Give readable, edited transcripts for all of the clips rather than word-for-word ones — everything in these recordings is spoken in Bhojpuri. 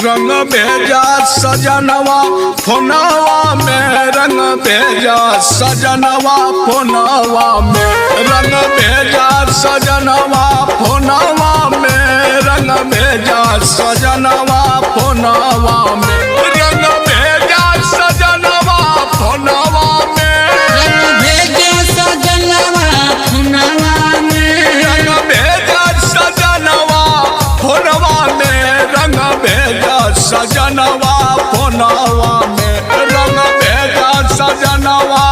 रंग भेजा सजनवा फोनवा में, रंग भेजा सजनवा फोनवा में, रंग भेजा सजनवा फोनवा में, रंग भेजा सजनवा फोनवा में, रंग भेजा सजनवा फोनवा में, रंग भेजा सजनवा फोनवा में, रंग भेजा सजनवा फोनवा में, रंग भेजा सजनवा फोनवा में, रंग भेजा सजनवा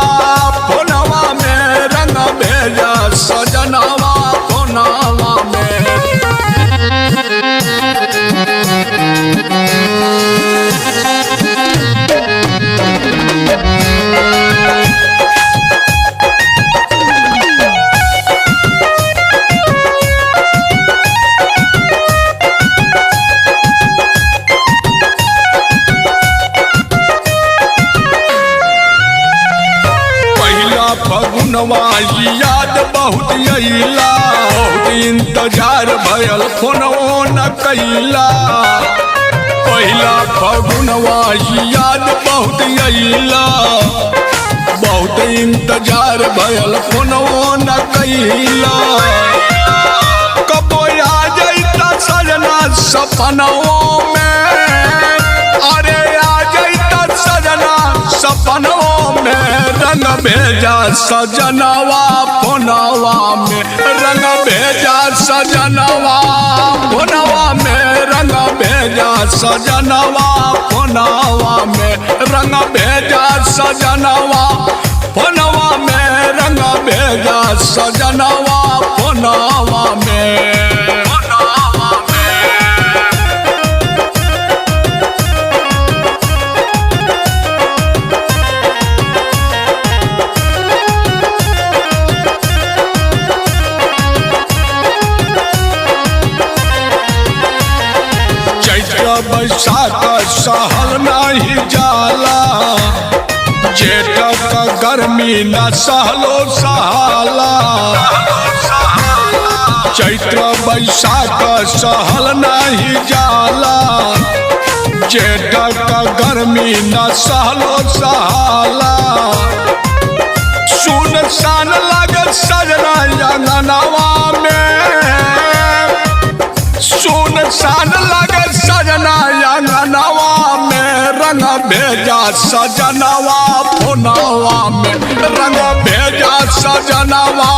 फोनवा में, रंग भेजा सजनवा फोनवा में। फगुनवा याद बहुत अइला, बहुत इंतजार भयल फोनवो न कैला। पहिला फगुनवा याद बहुत अइला, बहुत इंतजार भयल फोनवो न कैला। कबो आ जइता सजना सपनों में, अरे आ जइता सजना सपनों में, रंग भेजा सजनवा फोनवा में, रंग भेजा सजनवा फोनवा में, रंग भेजा सजनवा फोनवा में, रंग भेजा सजनवा फोनवा में, रंग भेजा सजनवा फोनवा में। बैसाख सहल नहीं जाला, जेठ का गर्मी न सहलो सहाला। चैत्र बैसाख सहल नहीं जाला, जेठ का गर्मी न सहलो सहाला। सुनसान लगे सजना अंगनवा में, सुनसान लगे सजना अंगनवा में, रंग भेजा सजनवा फोनवा में, रंग भेजा सजनवा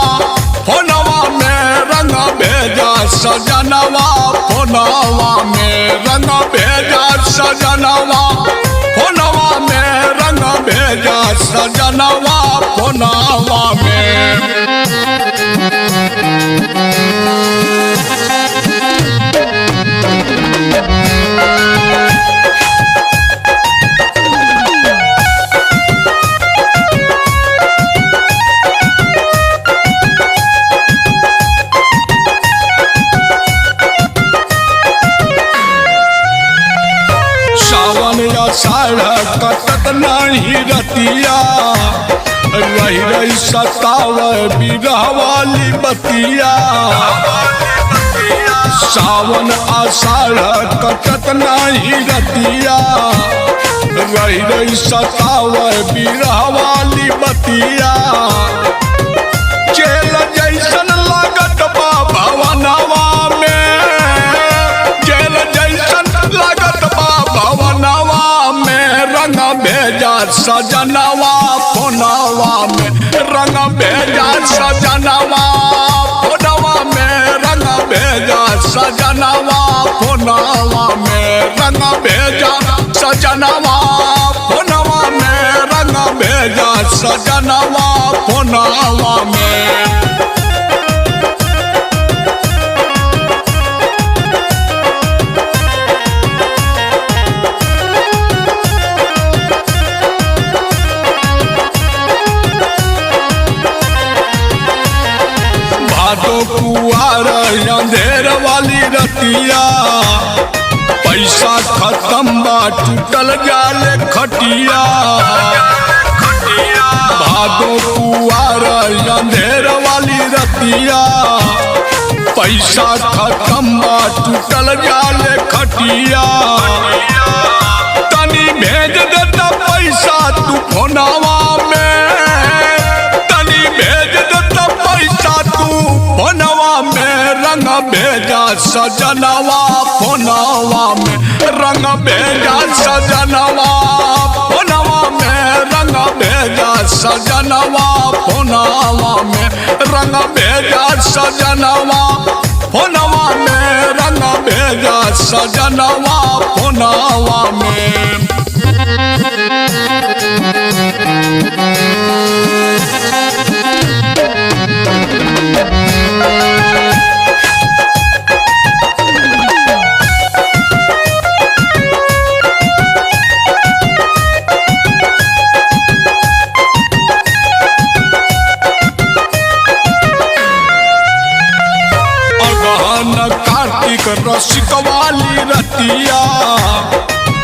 फोनवा में, रंग भेजा सजनवा फोनवा में, रंग भेजा सजनवा फोनवा में, रंग भेजा सजनवा फोनवा में। कटत नहीं रतिया, रही रही सताव बिरह वाली बतिया। सावन आषाढ़ कटत नहीं रतिया, रही रही सताव बिरह वाली बतिया। जेल जैसन लागत बा भवनवा में, जेल जैसन लागत बा भवनवा में, रंग भेजा सजनवा फोनवा में, रंग भेजा सजनवा फोनवा में, रंग भेजा सजनवा फोनवा में, रंग भेजा सजनवा फोनवा में, रंग भेजा सजनवा फोनवा में। कुआर अंधेर वाली रतिया, पैसा खत्म बा टूटल जाले खटिया। भादो कुआर अंधेर वाली रतिया, पैसा खत्म बा टूटल जाले खटिया। तनी भेज देता पैसा तू फोनवा में, तनी भेज देता पैसा तू फोनवा में। रंग भेजा सजनवा फोनवा में, रंग भेजा सजनवा फोनवा में। रंग भेजा सजनवा फोनवा में, रंग भेजा सजनवा फोनवा में। रंग भेजा सजनवा फोनवा में। कार्तिक रसिक वाली रतिया,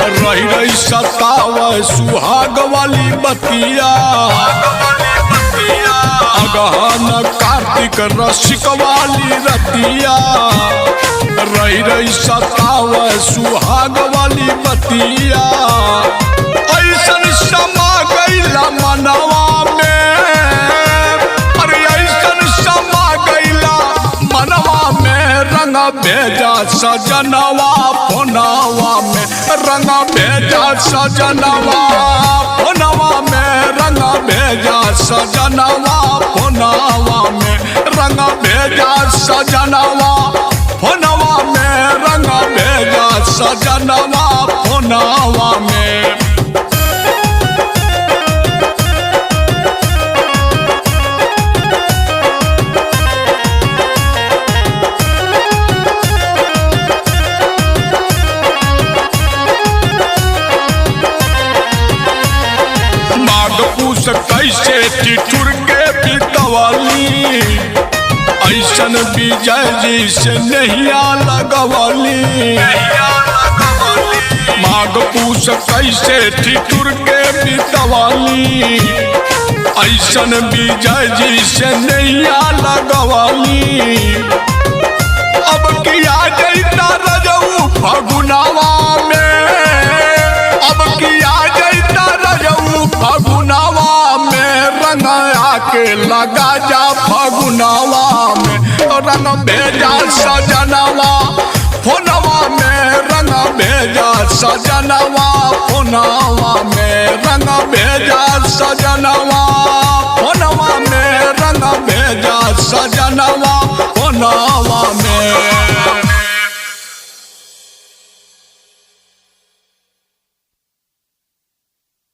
रही रही सताव सुहाग वाली बतिया। अगहन कार्तिक रसिक वाली रतिया, रही रही सताव सुहाग वाली बतिया। ऐसन समा गईला मनवा में, अरे ऐसन समा गईला मनवा में। रंग भेजा सजनवा फोनवा में, रंग भेजा सजनवा फोनवा में। रंग भेजा सजनवा फोनवा में, रंग भेजा सजनवा फोनवा में। रंग भेजा सजनवा फोनवा में। पूछ कैसे टिटुर के बितवाली, ऐसन विजय जी से नहिया लगवाली। माघ पूछ कैसे टिटुर के बितवाली, ऐसन विजय जी से नहिया लगवाली। अब किया जैता रजऊ फगुनवा में, अब किया जैता रजऊ फगुनवा में। रंग आके लगा जा फगुनवा में, रंग भेजा सजनवा फोनवा में। रंग भेजा सजनवा फोनवा में, रंग भेजा सजनवा फोनवा में। रंग भेजा सजनवा फोनवा